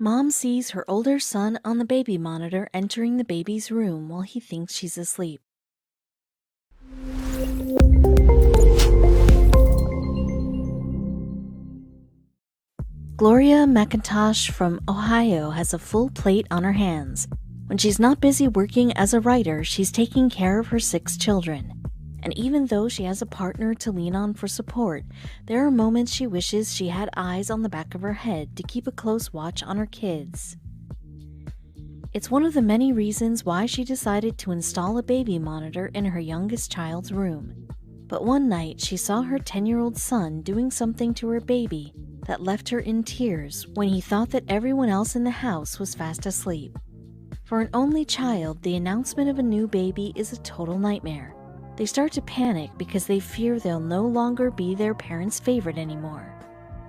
Mom sees her older son on the baby monitor entering the baby's room while he thinks she's asleep. Gloria McIntosh from Ohio has a full plate on her hands. When she's not busy working as a writer, she's taking care of her 6 children. And even though she has a partner to lean on for support, there are moments she wishes she had eyes on the back of her head to keep a close watch on her kids. It's one of the many reasons why she decided to install a baby monitor in her youngest child's room. But one night, she saw her 10-year-old son doing something to her baby that left her in tears when he thought that everyone else in the house was fast asleep. For an only child, the announcement of a new baby is a total nightmare. They start to panic because they fear they'll no longer be their parents' favorite anymore.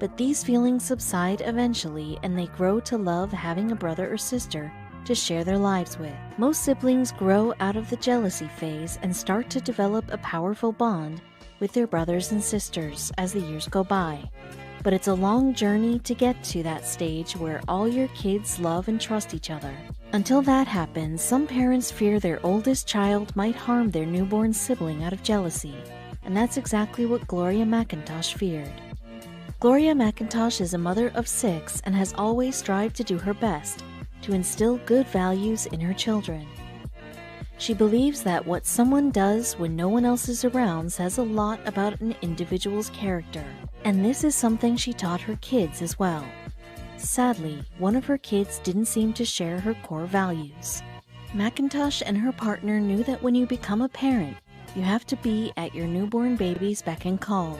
But these feelings subside eventually, and they grow to love having a brother or sister to share their lives with. Most siblings grow out of the jealousy phase and start to develop a powerful bond with their brothers and sisters as the years go by. But it's a long journey to get to that stage where all your kids love and trust each other. Until that happens, some parents fear their oldest child might harm their newborn sibling out of jealousy, and that's exactly what Gloria McIntosh feared. Gloria McIntosh is a mother of 6 and has always strived to do her best to instill good values in her children. She believes that what someone does when no one else is around says a lot about an individual's character, and this is something she taught her kids as well. Sadly, one of her kids didn't seem to share her core values. McIntosh and her partner knew that when you become a parent, you have to be at your newborn baby's beck and call,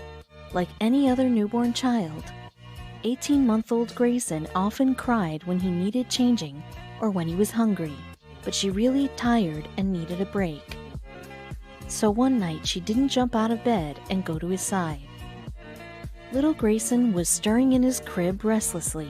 like any other newborn child. 18-month-old Grayson often cried when he needed changing or when he was hungry, but she really tired and needed a break. So one night she didn't jump out of bed and go to his side. Little Grayson was stirring in his crib restlessly.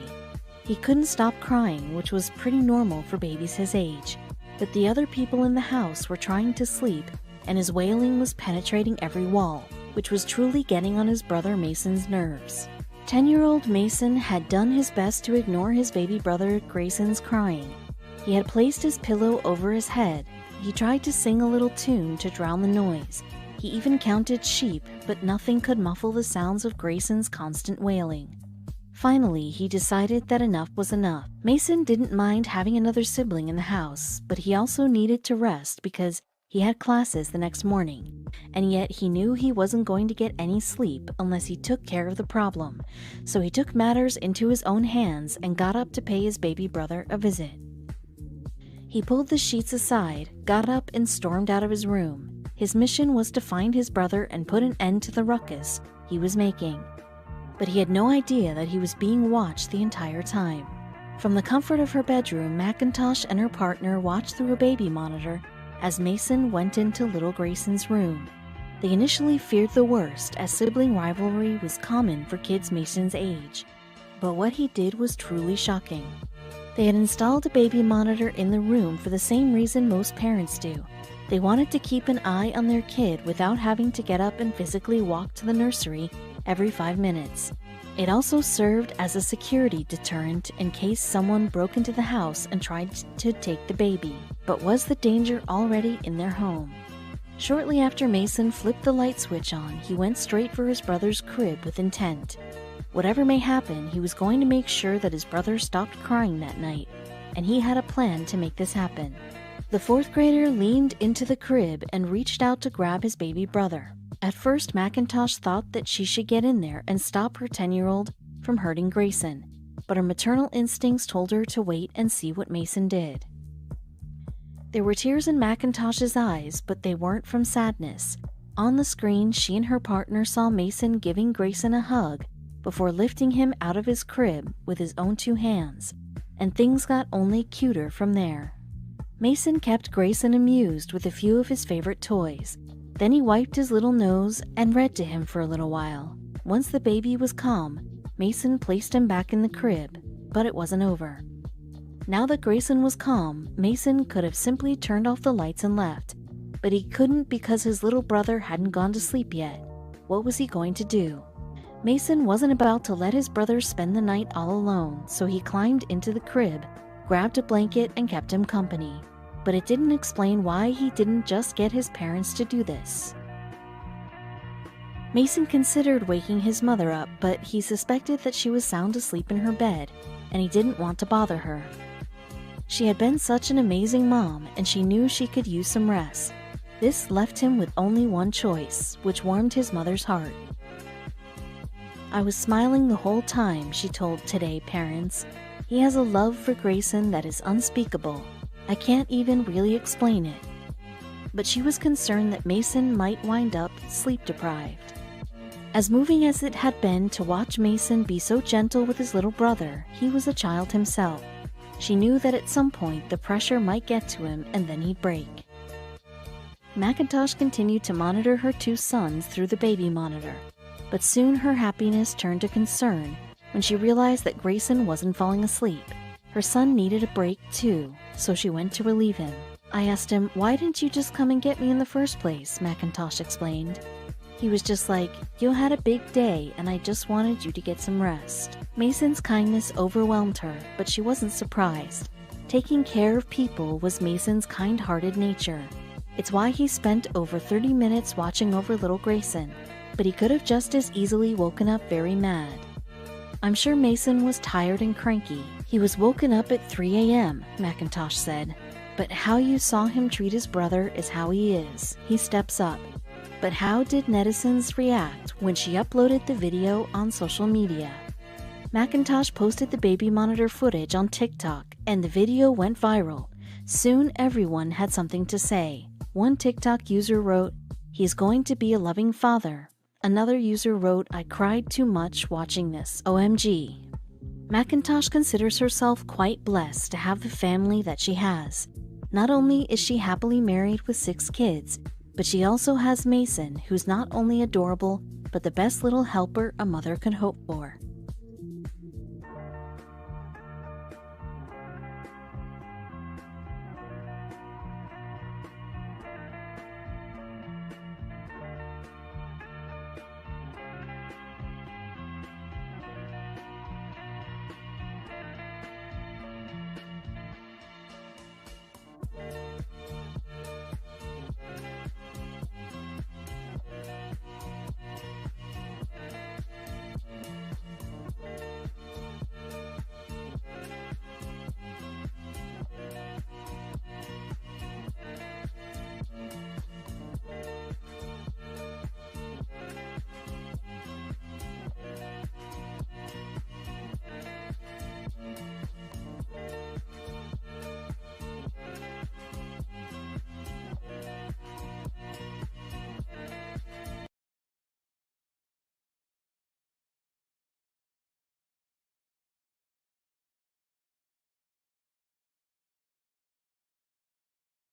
He couldn't stop crying, which was pretty normal for babies his age, but the other people in the house were trying to sleep, and his wailing was penetrating every wall, which was truly getting on his brother Mason's nerves. 10-year-old Mason had done his best to ignore his baby brother Grayson's crying. He had placed his pillow over his head. He tried to sing a little tune to drown the noise. He even counted sheep, but nothing could muffle the sounds of Grayson's constant wailing. Finally, he decided that enough was enough. Mason didn't mind having another sibling in the house, but he also needed to rest because he had classes the next morning, and yet he knew he wasn't going to get any sleep unless he took care of the problem. So he took matters into his own hands and got up to pay his baby brother a visit. He pulled the sheets aside, got up, and stormed out of his room. His mission was to find his brother and put an end to the ruckus he was making. But he had no idea that he was being watched the entire time. From the comfort of her bedroom, McIntosh and her partner watched through a baby monitor as Mason went into little Grayson's room. They initially feared the worst, as sibling rivalry was common for kids Mason's age. But what he did was truly shocking. They had installed a baby monitor in the room for the same reason most parents do. They wanted to keep an eye on their kid without having to get up and physically walk to the nursery every 5 minutes. It also served as a security deterrent in case someone broke into the house and tried to take the baby. But was the danger already in their home? Shortly after Mason flipped the light switch on, he went straight for his brother's crib with intent. Whatever may happen, he was going to make sure that his brother stopped crying that night, and he had a plan to make this happen. The 4th grader leaned into the crib and reached out to grab his baby brother. At first, McIntosh thought that she should get in there and stop her 10-year-old from hurting Grayson, but her maternal instincts told her to wait and see what Mason did. There were tears in McIntosh's eyes, but they weren't from sadness. On the screen, she and her partner saw Mason giving Grayson a hug before lifting him out of his crib with his own 2 hands, and things got only cuter from there. Mason kept Grayson amused with a few of his favorite toys. Then he wiped his little nose and read to him for a little while. Once the baby was calm, Mason placed him back in the crib, but it wasn't over. Now that Grayson was calm, Mason could have simply turned off the lights and left, but he couldn't because his little brother hadn't gone to sleep yet. What was he going to do? Mason wasn't about to let his brother spend the night all alone, so he climbed into the crib, grabbed a blanket, and kept him company. But it didn't explain why he didn't just get his parents to do this. Mason considered waking his mother up, but he suspected that she was sound asleep in her bed, and he didn't want to bother her. She had been such an amazing mom, and she knew she could use some rest. This left him with only one choice, which warmed his mother's heart. "I was smiling the whole time," she told Today Parents. "He has a love for Grayson that is unspeakable. I can't even really explain it." But she was concerned that Mason might wind up sleep-deprived. As moving as it had been to watch Mason be so gentle with his little brother, he was a child himself. She knew that at some point the pressure might get to him and then he'd break. Macintosh continued to monitor her two sons through the baby monitor, but soon her happiness turned to concern when she realized that Grayson wasn't falling asleep. Her son needed a break too, so she went to relieve him. "I asked him, 'Why didn't you just come and get me in the first place?'" Macintosh explained. "He was just like, 'You had a big day and I just wanted you to get some rest.'" Mason's kindness overwhelmed her, but she wasn't surprised. Taking care of people was Mason's kind-hearted nature. It's why he spent over 30 minutes watching over little Grayson, but he could have just as easily woken up very mad. "I'm sure Mason was tired and cranky. He was woken up at 3 a.m., Macintosh said. "But how you saw him treat his brother is how he is. He steps up." But how did netizens react when she uploaded the video on social media? Macintosh posted the baby monitor footage on TikTok, and the video went viral. Soon everyone had something to say. One TikTok user wrote, "He's going to be a loving father." Another user wrote, "I cried too much watching this, OMG." Macintosh considers herself quite blessed to have the family that she has. Not only is she happily married with 6 kids, but she also has Mason, who's not only adorable, but the best little helper a mother can hope for.